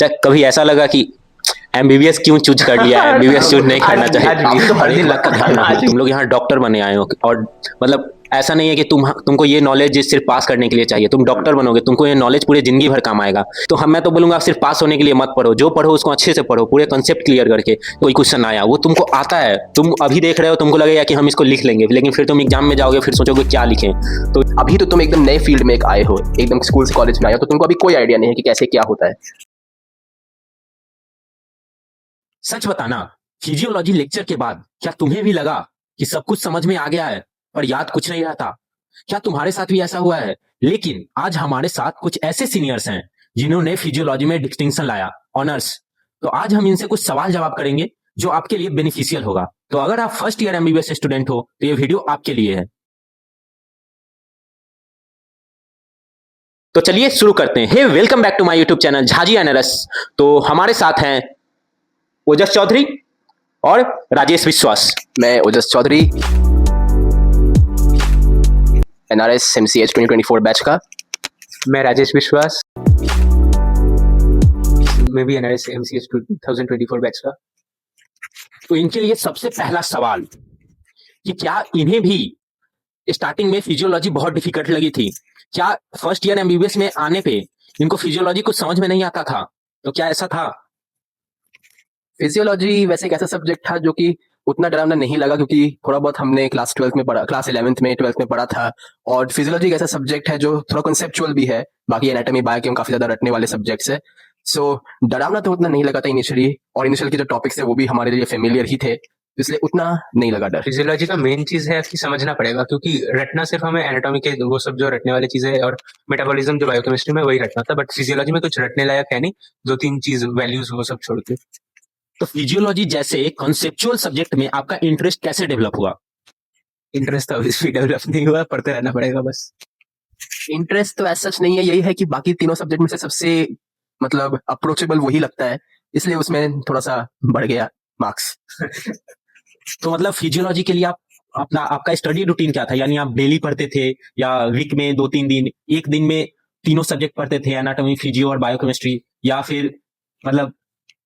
चाहे कभी ऐसा लगा कि एमबीबीएस क्यों चूज कर लिया, एमबीबीएस चूज नहीं करना चाहिए? तो हर दिन लगता था। तुम लोग यहाँ डॉक्टर बने आए हो, और मतलब ऐसा नहीं है कि तुमको ये नॉलेज सिर्फ पास करने के लिए चाहिए। तुम डॉक्टर बनोगे, तुमको ये नॉलेज पूरे जिंदगी भर काम आएगा। तो मैं तो बोलूंगा सिर्फ पास होने के लिए मत पढ़ो, जो पढ़ो उसको अच्छे से पढ़ो, पूरे कंसेप्ट क्लियर करके। कोई क्वेश्चन आया वो तुमको आता है, तुम अभी देख रहे हो, तुमको लगेगा कि हम इसको लिख लेंगे, लेकिन फिर तुम एग्जाम में जाओगे, फिर सोचोगे क्या लिखें। तो अभी तो तुम एकदम नए फील्ड में आए हो, एकदम स्कूल से कॉलेज में आए हो, तो तुमको अभी कोई आइडिया नहीं है कि कैसे क्या होता है। सच बताना, फिजियोलॉजी लेक्चर के बाद क्या तुम्हें भी लगा कि सब कुछ समझ में आ गया है पर याद कुछ नहीं रहता? क्या तुम्हारे साथ भी ऐसा हुआ है? लेकिन आज हमारे साथ कुछ ऐसे सीनियर्स हैं जिन्होंने फिजियोलॉजी में डिस्टिंक्शन लाया, ऑनर्स। तो आज हम इनसे कुछ सवाल जवाब करेंगे जो आपके लिए बेनिफिशियल होगा। तो अगर आप फर्स्ट ईयर एमबीबीएस स्टूडेंट हो तो ये वीडियो आपके लिए है। तो चलिए शुरू करते हैं। Hey welcome back to my YouTube channel Jhaji NLS. तो हमारे साथ हैं ओजस चौधरी और राजेश विश्वास। मैं ओजस चौधरी, एनआरएस एमसीएच 2024 बैच का। मैं राजेश विश्वास, मैं भी एनआरएस एमसीएच 2024 बैच का। तो इनके लिए सबसे पहला सवाल कि क्या इन्हें भी स्टार्टिंग में फिजियोलॉजी बहुत डिफिकल्ट लगी थी? क्या फर्स्ट ईयर एमबीबीएस में आने पे इनको फिजियोलॉजी कुछ समझ में नहीं आता था? तो क्या ऐसा था? फिजियोलॉजी वैसे एक ऐसा सब्जेक्ट था जो कि उतना डरावना नहीं लगा, क्योंकि थोड़ा बहुत हमने क्लास 12th में पढ़ा, क्लास 11th में 12th में पढ़ा था। और फिजियोलॉजी एक ऐसा सब्जेक्ट है जो थोड़ा कंसेप्चुअल भी है, बाकी एनाटॉमी बायोकेम काफी ज्यादा रटने वाले सब्जेक्ट्स है। सो डरावना तो उतना नहीं लगा था इनिशियली, और इनिशियल के जो टॉपिक्स थे वो भी हमारे लिए फेमिलियर ही थे, इसलिए उतना नहीं लगा डर। फिजियोलॉजी का मेन चीज है कि समझना पड़ेगा, क्योंकि रटना सिर्फ हमें एनाटॉमी के वो सब जो रटने वाली चीजें है और मेटाबॉलिज्म जो बायोकेमिस्ट्री में वही रटना था, बट फिजियोलॉजी में कुछ रटने लायक है नहीं, 2-3 चीज वैल्यूज वो सब छोड़ के। तो फिजियोलॉजी जैसे कॉन्सेप्चुअल सब्जेक्ट में आपका इंटरेस्ट कैसे डेवलप हुआ? इंटरेस्ट तो अभी भी डेवलप नहीं हुआ, पढ़ते रहना पड़ेगा बस। इंटरेस्ट तो ऐसा सच नहीं है, यही है कि बाकी तीनों सब्जेक्ट में से सबसे मतलब अप्रोचेबल वही लगता है, इसलिए उसमें थोड़ा सा बढ़ गया मार्क्स। तो मतलब फिजियोलॉजी के लिए आपका स्टडी रूटीन क्या था? यानी आप डेली पढ़ते थे या वीक में 2-3 दिन, एक दिन में तीनों सब्जेक्ट पढ़ते थे, एनाटॉमी, फिजियो और बायोकेमिस्ट्री, या फिर मतलब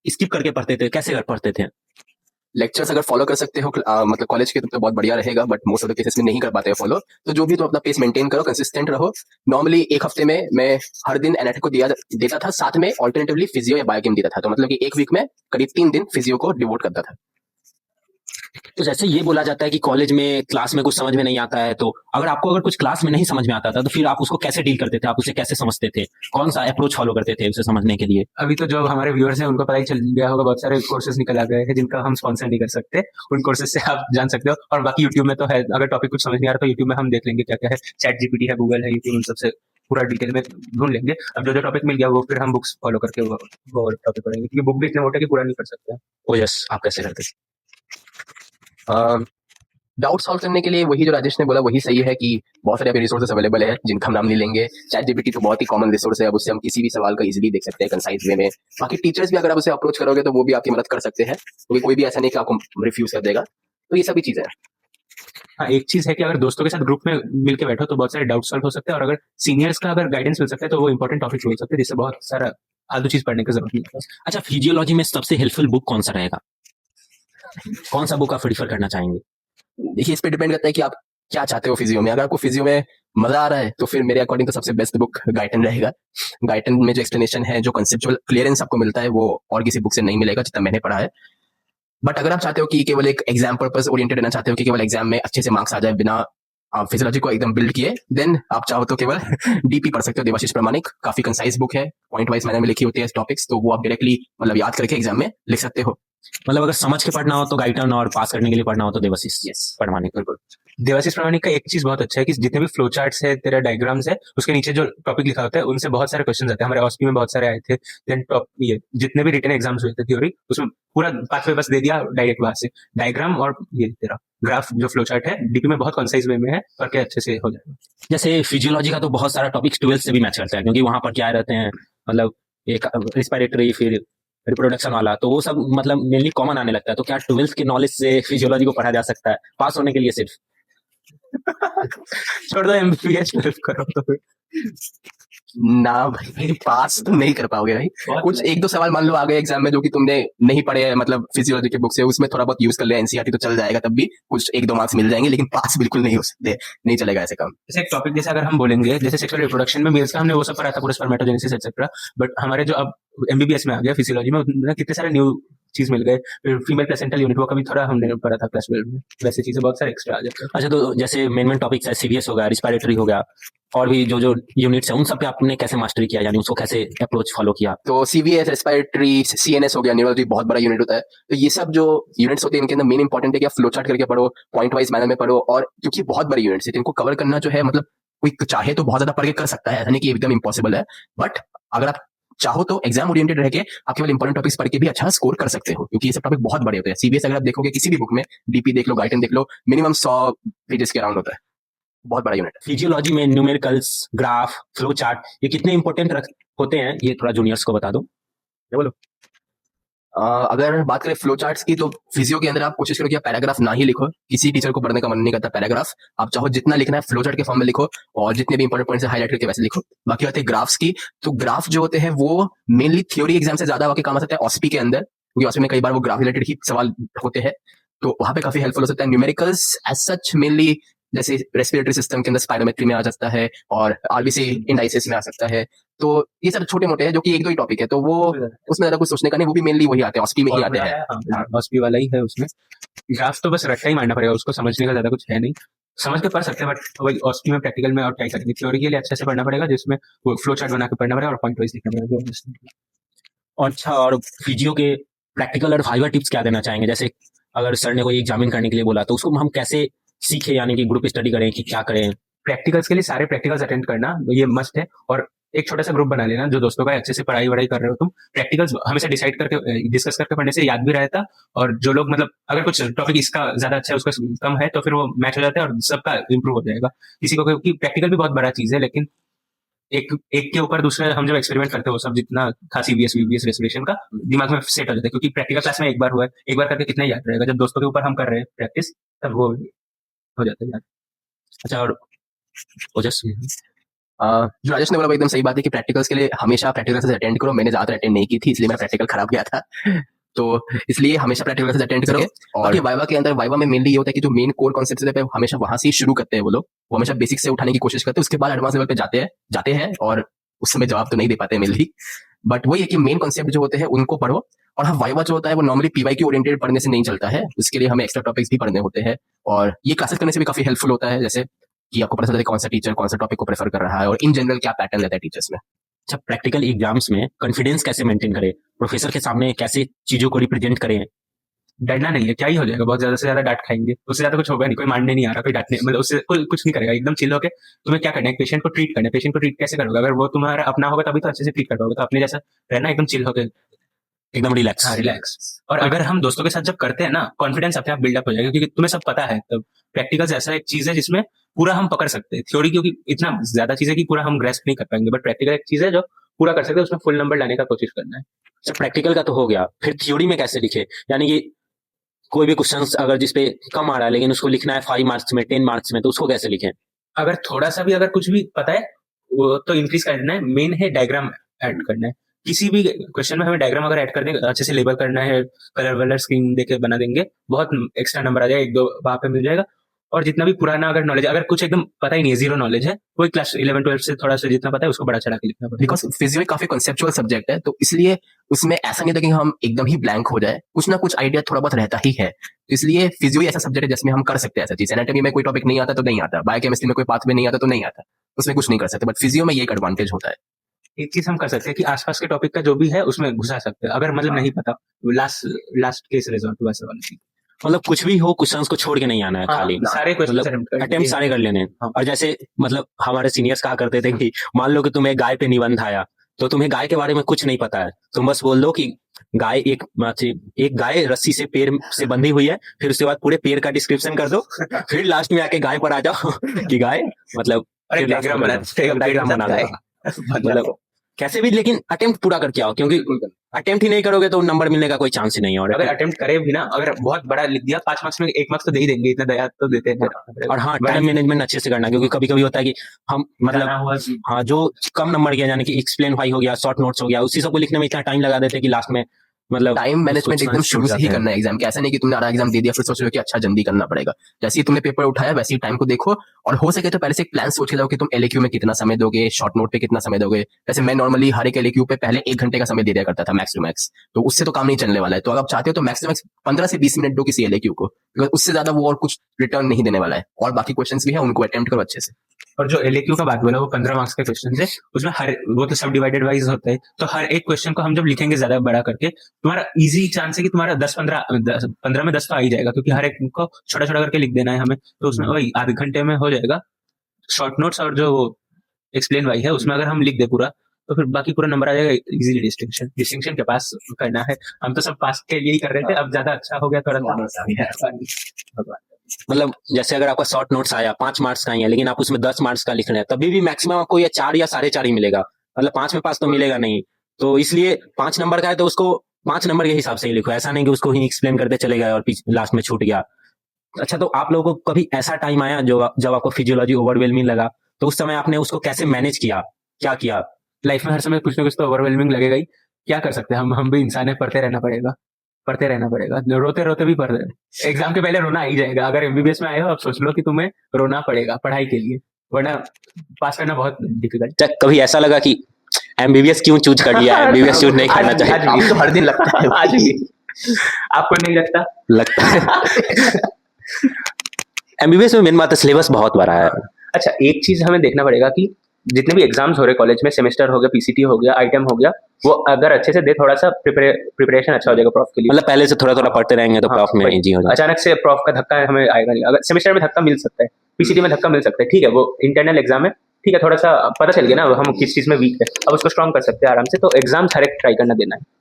स्किप करके पढ़ते थे? कैसे कर पढ़ते थे? लेक्चर्स अगर फॉलो कर सकते हो मतलब कॉलेज के, तो बहुत बढ़िया रहेगा, but most of the cases में नहीं कर पाते हो फॉलो। तो जो भी, तो अपना पेस मेंटेन करो, कंसिस्टेंट रहो। नॉर्मली एक हफ्ते में मैं हर दिन एनाटॉमी को देता था, साथ में ऑल्टरनेटिवली फिजियो या बायोकेम देता था। तो मतलब कि एक वीक में करीब 3 दिन फिजियो को डिवोट करता था। तो जैसे ये बोला जाता है कि कॉलेज में क्लास में कुछ समझ में नहीं आता है, तो अगर कुछ क्लास में नहीं समझ में आता था तो फिर आप उसको कैसे डील करते थे? आप उसे कैसे समझते थे? कौन सा अप्रोच फॉलो करते थे उसे समझने के लिए? अभी तो जो हमारे व्यूअर्स हैं उनको पता ही चल गया होगा, बहुत सारे कोर्सेज निकल आ गए हैं जिनका हम स्पॉन्सर नहीं कर सकते, उन कोर्सेज से आप जान सकते हो। और बाकी यूट्यूब में तो है, अगर टॉपिक कुछ समझ नहीं आ रहा तो यूट्यूब में हम देख लेंगे क्या क्या है, चैट जीपीटी है, गूगल है, यूट्यूब, उन सबसे पूरा डिटेल में ढूंढ लेंगे। अब जो टॉपिक मिल गया वो फिर हम बुक्स फॉलो करके वो टॉपिक पढ़ेंगे, क्योंकि बुक भी इतने मोटे कि पूरा नहीं कर सकते। ओ यस, आप कैसे करते थे? डाउट सॉल्व करने के लिए वही जो राजेश ने बोला वही सही है कि बहुत सारे रिसोर्सेज अवेलेबल है जिनका हम नाम नहीं लेंगे। चैट जीपीटी तो बहुत ही कॉमन रिसोर्स है, अब उससे हम किसी भी सवाल का इजीली देख सकते हैं कंसाइज वे में। बाकी टीचर्स भी अगर आप उसे अप्रोच करोगे तो वो भी आपकी मदद कर सकते हैं, क्योंकि कोई भी ऐसा नहीं कि आपको रिफ्यूज कर देगा। तो ये सभी चीजें हैं। हाँ, एक चीज है कि अगर दोस्तों के साथ ग्रुप में मिलकर बैठो तो बहुत सारे डाउट सॉल्व हो सकते हैं, और अगर सीनियर्स का अगर गाइडेंस मिल सकता है तो वो इंपॉर्टेंट टॉपिक मिल सकते हैं, जिससे बहुत सारा फालतू चीज पढ़ने की जरूरत नहीं है। अच्छा, फिजियोलॉजी में सबसे हेल्पफुल बुक कौन सा रहेगा? कौन सा बुक आप प्रीफर करना चाहेंगे? देखिए, इस पे डिपेंड करता है कि आप क्या चाहते हो फिजियो में। अगर आपको फिजियो में मजा आ रहा है तो फिर मेरे अकॉर्डिंग तो सबसे बेस्ट बुक गाइटन रहेगा। गाइटन में जो एक्सप्लेनेशन है, जो कंसेप्चुअल क्लियरेंस आपको मिलता है, वो और किसी बुक से नहीं मिलेगा जितना मैंने पढ़ा है। बट अगर आप चाहते हो कि केवल एक एग्जाम पर्पस ओरिएंटेड रहना चाहते हो कि केवल एग्जाम में अच्छे से मार्क्स आ जाए बिना फिजियोलॉजी को एकदम बिल्ड किए, देन आप चाहो तो केवल डीपी पढ़ सकते हो। देवाशीष प्रामाणिक काफी कंसाइज बुक है, पॉइंट वाइज मैंने में लिखी होती है टॉपिक्स, तो वो आप डायरेक्टली मतलब याद करके एग्जाम में लिख सकते हो। मतलब अगर समझ के पढ़ना हो तो गाइटन, और पास करने के लिए पढ़ना हो तो देवाशीष प्रामाणिक। बिल्कुल, देवाशीष प्रामाणिक का एक चीज बहुत अच्छा है कि जितने भी फ्लो चार्ट्स है, तेरा डायग्राम्स है, उसके नीचे जो टॉपिक लिखा होता है उनसे बहुत सारे क्वेश्चन आते हैं। हमारे ऑस्पी में बहुत सारे आए थे। देन टॉप ये जितने भी रिटन एग्जाम्स हुए थे थ्योरी, उसमें पूरा पाथवे बस दे दिया डायरेक्ट वहां से, डायग्राम और ये तेरा ग्राफ जो फ्लो चार्ट है डीपी में बहुत कंसाइज वे में है, करके अच्छे से हो जाएगा। जैसे फिजियोलॉजी का तो बहुत सारा टॉपिक्स 12th से भी मैच करता है, क्योंकि वहां पर क्या रहते हैं, मतलब एक रिस्पिरेटरी, फिर रिप्रोडक्शन वाला, तो वो सब मतलब मेनली कॉमन आने लगता है। तो क्या 12th के नॉलेज से फिजियोलॉजी को पढ़ा जा सकता है पास होने के लिए सिर्फ? छोड़ दो, एमबीबीएस करो तो फिर। ना भाई, पास तो नहीं कर पाओगे भाई। कुछ एक दो सवाल मान लो आ गए एग्जाम में जो कि तुमने नहीं पढ़े है, मतलब फिजियोलॉजी के बुक से, उसमें थोड़ा बहुत यूज कर ले एनसीईआरटी तो चल जाएगा, तब भी कुछ एक दो मार्क्स मिल जाएंगे, लेकिन पास बिल्कुल नहीं हो सकते, नहीं चलेगा ऐसे काम। जैसे एक टॉपिक जैसे अगर हम बोलेंगे जैसे सेक्सुअल रिप्रोडक्शन में मेल्स का हमने वो सब पढ़ा था पूरा स्पर्मेटोजेनेसिस एक्सेट्रा, बट हमारे जो अब एमबीबीएस में आ गया फिजियोलॉजी में उनमें कितने सारे न्यू चीज मिल गए। फिर फीमेल प्लेसेंटल यूनिट वो कभी थोड़ा हमने पढ़ा था क्लास 12 में, वैसे चीजें बहुत सारे एक्स्ट्रा आ जाते हैं। अच्छा, तो जैसे मेन टॉपिक्स है, सीवीएस हो गया, रिस्पिरेटरी हो गया, और भी जो जो यूनिट्स है उन सब पे आपने कैसे मास्टरी किया, यानी उसको कैसे अप्रोच फॉलो किया? तो सीवीएस, रेस्पिरेटरी, सीएनएस हो गया, न्यूरोलॉजी बहुत बड़ा यूनिट होता है। तो ये सब जो यूनिट्स होते हैं इनके अंदर मेन इंपॉर्टेंट है कि आप फ्लो चार्ट करके पढ़ो, पॉइंट वाइज मैनर में पढ़ो, और क्योंकि बहुत बड़े यूनिट्स है तो इनको कवर करना जो है, मतलब कोई चाहे तो बहुत ज्यादा पढ़ के कर सकता है, ऐसा नहीं कि एकदम इम्पॉसिबल है, बट अगर आप चाहो तो एग्जाम ओरिएंटेड रह के आप केवल इंपॉर्टेंट टॉपिक्स पढ़ के भी अच्छा स्कोर कर सकते हो, क्योंकि ये सब टॉपिक बहुत बड़े होते हैं। सीबीएस अगर आप देखोगे किसी भी बुक में, डीपी देख लो, गाइटन देख लो, मिनिमम 100 पेजेस के अराउंड होता है, बहुत बड़ा यूनिट है। फिजियोलॉजी में न्यूमेरिकल्स, ग्राफ, फ्लो चार्ट, ये कितने इंपॉर्टेंट होते हैं, ये थोड़ा जूनियर्स को बता दो। बोलो। अगर बात करें फ्लो चार्ट्स की, तो फिजियो के अंदर आप कोशिश करो कि आप पैराग्राफ ना ही लिखो, किसी टीचर को पढ़ने का मन नहीं करता पैराग्राफ, आप चाहो जितना लिखना है फ्लो चार्ट के फॉर्म में लिखो, और जितने भी इंपॉर्टेंट पॉइंट्स हाईलाइट करके वैसे लिखो। बाकी बात है ग्राफ्स की, तो ग्राफ जो होते हैं वो मेनली थ्योरी एग्जाम से ज्यादा आपके काम आ सकता है ऑस्पी के अंदर, क्योंकि ऑस्पी में कई बार वो ग्राफ रिलेटेड ही सवाल होते हैं, तो वहां पे काफी हेल्पफुल हो सकता है। न्यूमेरिकल्स एज सच मेनली जैसे रेस्पिरेटरी सिस्टम के अंदर स्पायरोमेट्री में आ सकता है, और आरबीसी इंडाइसिस में आ सकता है, तो ये सब छोटे मोटे हैं जो कि एक दो ही टॉपिक है, तो वो उसमें ज्यादा कुछ सोचने का नहीं, वो भी मेनली वही आते हैं, ऑस्पी में ही आते हैं। ऑस्पी वाला ही है उसमें। ग्राफ तो बस रट्टा ही मारना पड़ेगा, उसको समझने का ज्यादा कुछ है नहीं, समझ के पढ़ सकते हैं, बट वही ऑस्पी में प्रैक्टिकल में और ट्राई करेंगे। थ्योरी के लिए अच्छे से पढ़ना पड़ेगा, जिसमें वो फ्लो चार्ट बना के पढ़ना पड़ेगा और पॉइंट वाइज लिखना पड़ेगा। अच्छा, और फिजियो के प्रैक्टिकल और वाइवा टिप्स क्या देना चाहेंगे? जैसे अगर सर ने कोई एग्जामिन करने के लिए बोला तो उसको हम कैसे सीखे, यानी कि ग्रुप स्टडी करें कि क्या करें? प्रैक्टिकल्स के लिए सारे प्रैक्टिकल्स अटेंड करना ये मस्ट है, और एक छोटा सा ग्रुप बना लेना जो दोस्तों का अच्छे से पढ़ाई वढ़ाई कर रहे हो तुम। प्रैक्टिकल्स हमेशा डिसाइड करके डिस्कस करके पढ़ने से याद भी रहता, और जो लोग मतलब अगर कुछ टॉपिक इसका ज्यादा अच्छा है उसका कम है तो फिर वो मैच हो जाता है और सबका इंप्रूव हो जाएगा किसी को, क्योंकि प्रैक्टिकल भी बहुत बड़ा चीज है, लेकिन एक एक के ऊपर दूसरे हम जब एक्सपेरिमेंट करते हो सब जितना खास ईवीएस वीवीएस रेस्पिरेशन का दिमाग में सेट हो जाता है, क्योंकि प्रैक्टिकल क्लास में एक बार हुआ है, एक बार करके कितना याद रहेगा, जब दोस्तों के ऊपर हम कर रहे हैं प्रैक्टिस तब वो हो जाता है याद। अच्छा, और ओजस जो राजेश ने बोला वो एकदम सही बात है कि प्रैक्टिकल्स के लिए हमेशा प्रैक्टिकल्स अटेंड करो। मैंने ज्यादा अटेंड नहीं की थी, इसलिए मेरा प्रैक्टिकल खराब गया था, तो इसलिए हमेशा प्रैक्टिकल्स अटेंड करो। और वाइवा के अंदर, वाइवा में मेनली ये होता है कि जो मेन कोर कॉन्सेप्ट है हमेशा वहां से ही शुरू करते हैं वो लोग, वो हमेशा बेसिक से उठाने की कोशिश करते हैं, उसके बाद एडवांस लेवल पे जाते हैं और उस समय जवाब तो नहीं दे पाते मेनली, बट वही है कि मेन कॉन्सेप्ट जो होते हैं उनको पढ़ो। और हाँ, वाइवा जो होता है वो नॉर्मली पीवाई की ओरिएंटेड पढ़ने से नहीं चलता है, उसके लिए हमें एक्स्ट्रा टॉपिक्स भी पढ़ने होते हैं, और ये क्लासेस करने से भी काफी हेल्पफुल होता है, जैसे कि आपको पता चलता है कौन सा टीचर कौन सा टॉपिक को प्रेफर कर रहा है, और इन जनरल क्या पैटर्न रहता है टीचर्स में। अच्छा, प्रैक्टिकल एग्जाम्स में कॉन्फिडेंस कैसे मेंटेन करें, प्रोफेसर के सामने कैसे चीजों को रिप्रेजेंट करें? डरना नहीं है, क्या ही हो जाएगा, बहुत ज्यादा से ज्यादा डांट खाएंगे, उससे ज्यादा कुछ होगा नहीं, कोई मारने नहीं आ रहा, कोई डांटने मतलब उससे कोई कुछ नहीं करेगा, एकदम चिल होकर तुम्हें क्या करना है, पेशेंट को ट्रीट करना है। पेशेंट को ट्रीट कैसे करोगे, अगर वो तुम्हारा अपना होगा तभी तो अच्छे से ट्रीट कर पाओगे, तो अपने जैसा रहना, एकदम चिल होकर, एकदम रिलैक्स। हाँ रिलैक्स। और अगर हम दोस्तों के साथ जब करते हैं ना, कॉन्फिडेंस अपने आप बिल्डअप हो जाएगा, क्योंकि तुम्हें सब पता है। तब प्रैक्टिकल्स ऐसा एक चीज है जिसमें पूरा हम पकड़ सकते हैं, थ्योरी क्योंकि इतना ज्यादा चीज है कि पूरा हम ग्रेस्प नहीं कर पाएंगे, बट प्रैक्टिकल एक चीज है जो पूरा कर सकते हैं, उसमें फुल नंबर लाने का कोशिश करना है। अच्छा, प्रैक्टिकल का तो हो गया, फिर थ्योरी में कैसे लिखे, यानी कि कोई भी क्वेश्चन अगर जिसपे कम आ रहा है लेकिन उसको लिखना है 5 मार्क्स में, 10 मार्क्स में, तो उसको कैसे लिखें? अगर थोड़ा सा भी अगर कुछ भी पता है वो तो इंक्रीज कर देना है, मेन है डायग्राम ऐड करना है। किसी भी क्वेश्चन में हमें डायग्राम अगर ऐड कर देंगे, अच्छे से लेबल करना है, कलर वलर स्क्रीन देके बना देंगे, बहुत एक्स्ट्रा नंबर आ जाएगा, एक दो वहां पे मिल जाएगा। और जितना भी पुराना अगर नॉलेज, अगर कुछ एकदम पता ही नहीं है, जीरो नॉलेज है, वही क्लास 11-12 से थोड़ा सा जितना पता है उसको बड़ा चढ़ा के लिखना पड़ेगा। बिकॉज फिजियो एक काफी कॉन्सेप्चुअल सब्जेक्ट है, तो इसलिए उसमें ऐसा नहीं होता कि हम एकदम ही ब्लैंक हो जाए, कुछ ना कुछ आइडिया थोड़ा बहुत रहता ही है, तो इसलिए फिजियो ऐसा सब्जेक्ट है जिसमें हम कर सकते हैं ऐसा चीज। एनाटॉमी में कोई टॉपिक नहीं आता तो नहीं आता, बायोकेमिस्ट्री में कोई पाथवे नहीं आता तो नहीं आता, उसमें कुछ नहीं कर सकते, बट फिजियो में ये एक एडवांटेज होता है। एक चीज हम कर सकते हैं कि आसपास के टॉपिक का जो भी है उसमें घुसा सकते हैं, अगर मतलब नहीं पता, लास्ट केस रिजॉर्ट वैसा वाला चीज। मतलब कुछ भी हो, क्वेश्चंस को छोड़ के नहीं आना है, खाली सारे क्वेश्चन अटेम्प्ट सारे कर लेने हैं। और जैसे मतलब हमारे सीनियर्स कहा करते थे कि मान लो कि तुम्हें गाय पे निबंध आया, तो तुम्हें गाय के बारे में कुछ नहीं पता है, तुम बस बोल दो कि गाय एक गाय रस्सी से पेड़ से बंधी हुई है, फिर उसके बाद पूरे पेड़ का डिस्क्रिप्शन कर दो, फिर लास्ट में आके गाय पर आ जाओ कि गाय मतलब डायग्राम बना दो। मतलब कैसे भी, लेकिन अटेम्प्ट पूरा करके आओ, क्योंकि अटेम्प्ट ही नहीं करोगे तो नंबर मिलने का कोई चांस ही नहीं है। और अगर अटेम्प्ट करे भी ना, अगर बहुत बड़ा लिख दिया 5 मार्क्स में 1 मार्क्स तो दे ही देंगे, इतना दया तो देते हैं। और हाँ, टाइम मैनेजमेंट अच्छे से करना, क्योंकि कभी कभी होता है कि हम मतलब हाँ जो कम नंबर किया, यानी कि एक्सप्लेन वाई हो गया, शॉर्ट नोट्स हो गया, उसी सबको लिखने में इतना टाइम लगा देते हैं कि लास्ट में मतलब टाइम मैनेजमेंट एकदम शुरू से ही करना है एग्जाम के। ऐसा नहीं कि तुमने आधा एग्जाम दे दिया फिर सोच रहे हो कि अच्छा जल्दी करना पड़ेगा। जैसे ही तुमने पेपर उठाया वैसे ही टाइम को देखो, और हो सके तो पहले से एक प्लान सोच के जाओ कि तुम एलएक्यू में कितना समय दोगे, शॉर्ट नोट पे कितना समय दोगे। जैसे मैं नॉर्मली हर एक एलएक्यू पे पहले 1 घंटे का समय दे दिया करता था मैक्स टू मैक्स, तो उससे तो काम नहीं चलने वाला है। तो अगर आप चाहते हो तो मैक्स टू मैक्स 15 से 20 मिनट दो किसी एलएक्यू को, because उससे ज्यादा वो और कुछ रिटर्न नहीं देने वाला है। और बाकी क्वेश्चंस भी है, उनको अटेम्प्ट करो अच्छे से। और जो एलएक्यू का बात बोला, वो 15 मार्क्स के क्वेश्चन है, उसमें हर वो तो सब डिवाइडेड वाइज होता है, तो हर एक क्वेश्चन को हम जब लिखेंगे ज्यादा बड़ा करके, तुम्हारा इजी चांस है कि तुम्हारा 15 में 10 तो आ ही जाएगा, क्योंकि हर एक को छोटा छोटा करके लिख देना है हमें, तो उसमें वही आधे घंटे में हो जाएगा। शॉर्ट नोट्स और जो एक्सप्लेन वाई है उसमें अगर हम लिख दे पूरा, तो फिर बाकी पूरा नंबर आ जाएगा इजीली। डिस्टिंक्शन के पास करना है, हम तो सब पास के लिए ही कर रहे थे, अब ज्यादा अच्छा हो गया थोड़ा। मतलब जैसे अगर आपका शॉर्ट नोट्स आया 5 मार्क्स का ही है, लेकिन आप उसमें 10 मार्क्स का लिख रहे हैं, तभी भी मैक्सिमम आपको ये 4 या 4.5 ही मिलेगा। मतलब 5 में पास तो मिलेगा नहीं, तो इसलिए 5 नंबर का है तो उसको 5 नंबर के हिसाब से ही लिखो। ऐसा नहीं कि उसको ही एक्सप्लेन करते चले गए और लास्ट में छूट गया। अच्छा, तो आप लोगों को कभी ऐसा टाइम आया जब आपको फिजियोलॉजी ओवरवेलमिंग लगा, तो उस समय आपने उसको कैसे मैनेज किया, क्या किया? लाइफ में हर समय कुछ ना कुछ तो ओवरवेलमिंग लगेगा ही, क्या कर सकते हैं हम भी इंसान है, पढ़ते रहना पड़ेगा, रोते रोते भी पढ़ते। एग्जाम के पहले रोना आ ही जाएगा। अगर एमबीबीएस में आए हो, अब सोच लो कि तुम्हें रोना पड़ेगा पढ़ाई के लिए, वरना पास करना बहुत डिफिकल्ट। कभी ऐसा लगा कि एमबीबीएस क्यों चूज कर लिया, एमबीबीएस चूज नहीं करना चाहिए? आज तो हर दिन लगता है, आज भी आपको नहीं लगता है एमबीबीएस में मेन बात है सिलेबस बहुत बड़ा है। अच्छा, एक चीज हमें देखना पड़ेगा कि जितने भी एग्जाम्स हो रहे कॉलेज में, सेमेस्टर हो गया, पीसीटी हो गया, आइटम हो गया, वो अगर अच्छे से दे, थोड़ा सा प्रिपरेशन अच्छा हो जाएगा प्रॉफ के लिए। मतलब पहले से थोड़ा थोड़ा पढ़ते रहेंगे तो प्रॉफ में इजी हो जाएगा। अचानक से प्रॉफ का धक्का हमें आएगा नहीं। अगर सेमेस्टर में धक्का मिल सकता है, पीसीटी में धक्का मिल सकता है, ठीक है, वो इंटरनल एग्जाम है, ठीक है, थोड़ा सा पता चल गया ना हम किस चीज में वीक है, अब उसको स्ट्रॉन्ग कर सकते हैं आराम से। तो एग्जाम हर एक ट्राई करना देना है।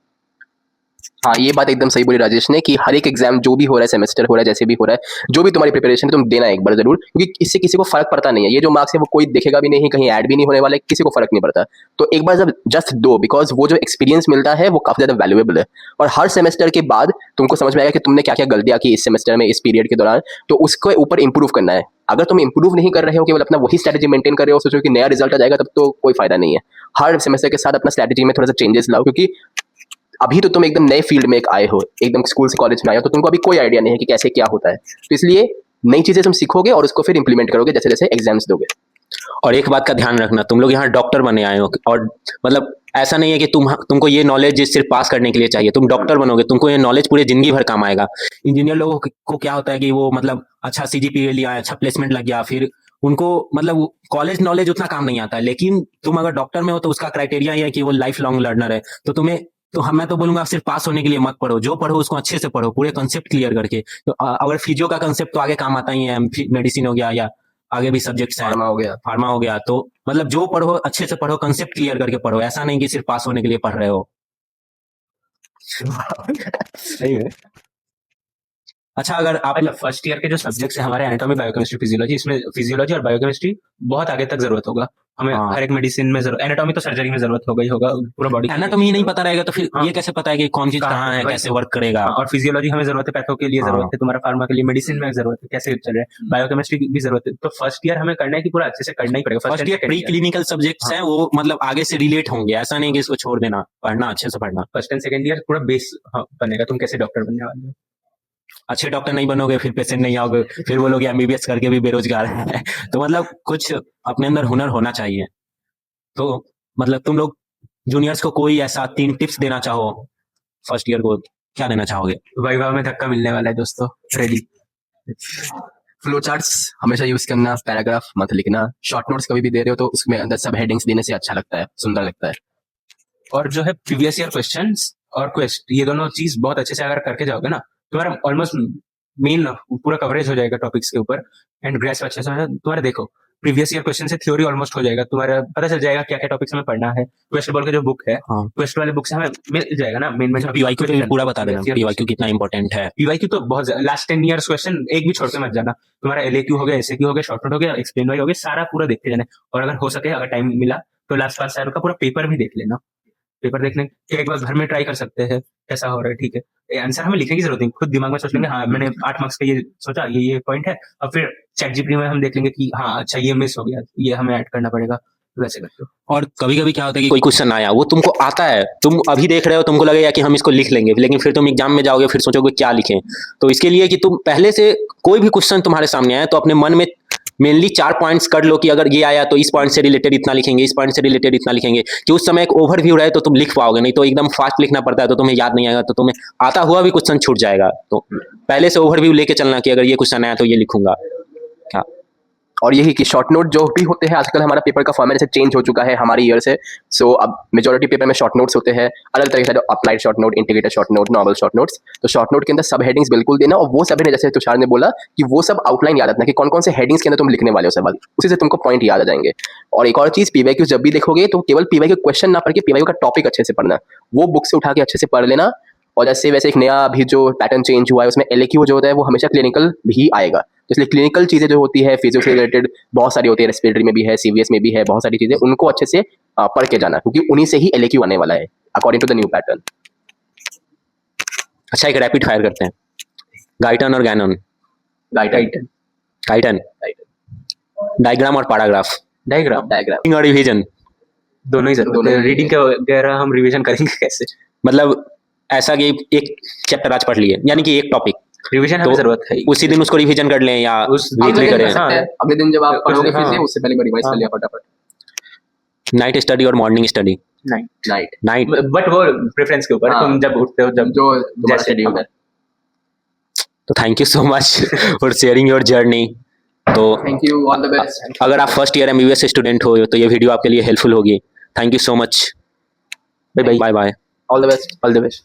हाँ, ये बात एकदम सही बोली राजेश ने कि हर एक एग्जाम जो भी हो रहा है, सेमेस्टर हो रहा है, जैसे भी हो रहा है, जो भी तुम्हारी प्रिपरेशन है तुम देना एक बार जरूर, क्योंकि इससे किसी को फर्क पड़ता नहीं है। ये जो मार्क्स है वो कोई देखेगा भी नहीं, कहीं ऐड भी नहीं होने वाला है, किसी को फर्क नहीं पड़ता। तो एक बार जब जस्ट दो, बिकॉज वो जो एक्सपीरियंस मिलता है वो काफी ज्यादा वैल्यूएबल है। और हर सेमेस्टर के बाद तुमको समझ में आएगा कि तुमने क्या क्या गलतियां की इस सेमेस्टर में, इस पीरियड के दौरान, तो उसके ऊपर इंप्रूव करना है। अगर तुम इंप्रूव नहीं कर रहे हो, केवल अपना वही स्ट्रेटेजी मेंटेन कर रहे हो, सोचो कि नया रिजल्ट आ जाएगा, तब तो कोई फायदा नहीं है। हर सेमेस्टर के साथ अपना स्ट्रेटेजी में थोड़ा सा चेंजेस लाओ, क्योंकि अभी तो तुम एकदम नए फील्ड में आए हो, एकदम स्कूल से कॉलेज में आए हो, तो तुमको अभी कोई आइडिया नहीं है कि कैसे क्या होता है। तो इसलिए नई चीजें तुम सीखोगे और उसको फिर इंप्लीमेंट करोगे जैसे जैसे एग्जाम्स दोगे। और एक बात का ध्यान रखना, तुम लोग यहाँ डॉक्टर बने आए हो, और मतलब ऐसा नहीं है कि तुमको ये नॉलेज सिर्फ पास करने के लिए चाहिए। तुम डॉक्टर बनोगे, तुमको ये नॉलेज पूरे जिंदगी भर काम आएगा। इंजीनियर लोगों को क्या होता है कि वो मतलब अच्छा सीजीपीए लिया, अच्छा प्लेसमेंट लग गया, फिर उनको मतलब कॉलेज नॉलेज उतना काम नहीं आता है। लेकिन तुम अगर डॉक्टर में हो तो उसका क्राइटेरिया ये है कि वो लाइफ लॉन्ग लर्नर है। तो तुम्हें तो मैं तो बोलूंगा सिर्फ पास होने के लिए मत पढ़ो, जो पढ़ो उसको अच्छे से पढ़ो, पूरे कंसेप्ट क्लियर करके। तो अगर फिजियो का कंसेप्ट तो आगे काम आता ही है, मेडिसिन हो गया या आगे भी सब्जेक्ट्स है, फार्मा हो गया, तो मतलब जो पढ़ो अच्छे से पढ़ो, कंसेप्ट क्लियर करके पढ़ो। ऐसा नहीं कि सिर्फ पास होने के लिए पढ़ रहे हो। सही है। अच्छा, अगर आप फर्स्ट ईयर के जो सब्जेक्ट्स है हमारे, एनाटॉमी, बायोकेमिस्ट्री, फिजियोलॉजी, इसमें फिजियोलॉजी और बायोकेमिस्ट्री बहुत आगे तक जरूरत होगा हमें। हर एक मेडिसिन में जरूरत, एनाटॉमी तो सर्जरी में जरूरत होगा ही होगा, पूरा बॉडी। एनाटॉमी नहीं पता रहेगा तो फिर ये कैसे पता है कि कौन चीज कहाँ है, कैसे वर्क करेगा। और फिजियोलॉजी हमें जरूरत है, पैथो के लिए जरूरत है, तुम्हारा फार्मा के लिए, मेडिसिन में जरूरत है, कैसे चल रहा है, बायोकेमिस्ट्री की भी जरूरत है। तो फर्स्ट ईयर हमें करना है कि पूरा अच्छे से करना ही पड़ेगा। First year pre clinical subjects हैं, वो मतलब आगे से रिलेट होंगे, ऐसा नहीं कि इसको छोड़ देना, पढ़ना अच्छे से पढ़ना। फर्स्ट एंड सेकंड ईयर पूरा बेस बनेगा, तुम कैसे डॉक्टर बनने वाले हो। अच्छे डॉक्टर नहीं बनोगे फिर पेशेंट नहीं आओगे, फिर वो लोग एमबीबीएस करके भी बेरोजगार है। तो मतलब कुछ अपने अंदर हुनर होना चाहिए। तो मतलब तुम लोग जूनियर्स को कोई ऐसा 3 टिप्स देना चाहो फर्स्ट ईयर को, क्या देना चाहोगे? वाइवा में धक्का मिलने वाला है दोस्तों, रेडी। फ्लो चार्ट्स हमेशा यूज करना, पैराग्राफ मत लिखना, शॉर्ट नोट्स कभी भी दे रहे हो तो उसमें अंदर सब हेडिंग्स देने से अच्छा लगता है, सुंदर लगता है। और जो है प्रीवियस ईयर क्वेश्चंस और क्वेस्ट, ये दोनों चीज बहुत अच्छे से अगर करके जाओगे ना, तुम्हारा ऑलमोस्ट मेन पूरा कवरेज हो जाएगा टॉपिक्स के ऊपर, एंड ग्रेस्प अच्छे से तुम्हारा। देखो प्रीवियस ईयर क्वेश्चन से थ्योरी ऑलमोस्ट हो जाएगा, तुम्हारा पता चल जाएगा क्या क्या टॉपिक्स में पढ़ना है। क्वेस्ट बॉल के जो बुक है, क्वेस्ट वाले बुक से हमें मिल जाएगा ना मेन में। पीवाईक्यू तो पूरा बता देना, पीवाईक्यू कितना इंपॉर्टेंट है। पीवाईक्यू तो बहुत लास्ट 10 इयर्स क्वेश्चन एक भी छोड़ के मत जाना। तुम्हारा एलएक्यू हो गया, एसएक्यू हो गया, शॉर्ट नोट हो गया, एक्सप्लेन वाई हो गया, सारा पूरा देखते जाना। और अगर हो सके, अगर टाइम मिला तो लास्ट 5 साल का पूरा पेपर भी देख लेना। पेपर देखने के एक बार घर में ट्राई कर सकते हैं कैसा हो रहा है, ठीक है। आंसर हमें लिखने की जरूरत नहीं, खुद दिमाग में सोच लेंगे हाँ मैंने 8 मार्क्स का ये सोचा, ये पॉइंट है, और फिर चैट जीपीटी में हम देख लेंगे कि हाँ अच्छा ये मिस हो गया, ये हमें ऐड करना पड़ेगा, वैसे करते हो। और कभी कभी क्या होता है कि कोई क्वेश्चन आया, वो तुमको आता है, तुम अभी देख रहे हो, तुमको लगेगा कि हम इसको लिख लेंगे, लेकिन फिर तुम एग्जाम में जाओगे, फिर सोचोगे क्या लिखें। तो इसके लिए कि तुम पहले से कोई भी क्वेश्चन तुम्हारे सामने आए तो अपने मन में मेनली 4 पॉइंट्स कर लो कि अगर ये आया तो इस पॉइंट से रिलेटेड इतना लिखेंगे, इस पॉइंट से रिलेटेड इतना लिखेंगे, कि उस समय एक ओवरव्यू रहे तो तुम लिख पाओगे। नहीं तो एकदम फास्ट लिखना पड़ता है तो तुम्हें याद नहीं आएगा, तो तुम्हें आता हुआ भी क्वेश्चन छूट जाएगा। तो पहले से ओवरव्यू लेके चलना कि अगर ये क्वेश्चन आया तो ये लिखूंगा क्या। और यही कि शॉर्ट नोट जो भी होते हैं, आजकल हमारा पेपर का फॉर्मेट से चेंज हो चुका है हमारी ईयर से। सो अब मेजोरिटी पेपर में शॉर्ट नोट्स होते हैं अलग तरीके से, applied short note, integrated short note, normal short notes. तो शॉर्ट नोट के अंदर सब हेडिंग्स बिल्कुल देना, और वो सब हेडिंग जैसे तुषार ने बोला कि वो सब आउटलाइन याद रखना कि कौन कौन से हेडिंग्स के अंदर तुम लिखने वाले हो सवाल, उसी से तुमको पॉइंट याद आ जाएंगे। और एक और चीज, पीवाईक्यू जब भी देखोगे तो केवल पीवाईक्यू क्वेश्चन ना पढ़ के पीवाईक्यू का टॉपिक अच्छे से पढ़ना, वो बुक से उठा के अच्छे से पढ़ लेना। और जैसे वैसे एक नया अभी जो पैटर्न चेंज हुआ है उसमें एलएक्यू जो होता है वो हमेशा क्लिनिकल भी आएगा, तो इसलिए क्लिनिकल चीजें जो होती है फिजियो से रिलेटेड बहुत सारी होती है, रेस्पिरेटरी में भी है, सीवीएस में भी है, बहुत सारी चीजें, उनको अच्छे से पढ़ के जाना, क्योंकि उन्हीं से ही एलएक्यू आने वाला है according to the new pattern. अच्छा, एक रैपिड फायर करते हैं, गाइटन और गैनन। गाइटन, गाइटन, डायग्राम और पैराग्राफ, डायग्राम और रिवीजन दोनों ही जरूरत है। रीडिंग के वगैरह हम रिवीजन करेंगे कैसे? मतलब ऐसा कि एक चैप्टर आज पढ़ लिए, यानी कि एक टॉपिक, रिवीजन हमें तो जरूरत है। उसी दिन उसको रिवीजन कर लें या उस वीकली करें। हाँ। अगले दिन जब आप पढ़ोगे फिर से हाँ। उससे पहले रिवाइज कर लिया फटाफट। नाइट स्टडी और morning study. Night night, but वो प्रेफरेंस के ऊपर, हाँ। तुम जब उठते हो, जब जो जैसे शेड्यूल है। तो thank you so much for sharing your journey. तो thank you, all the best. अगर आप फर्स्ट ईयर एमबीबीएस स्टूडेंट हो तो ये वीडियो आपके लिए हेल्पफुल होगी। Thank you so much, bye bye, all the best.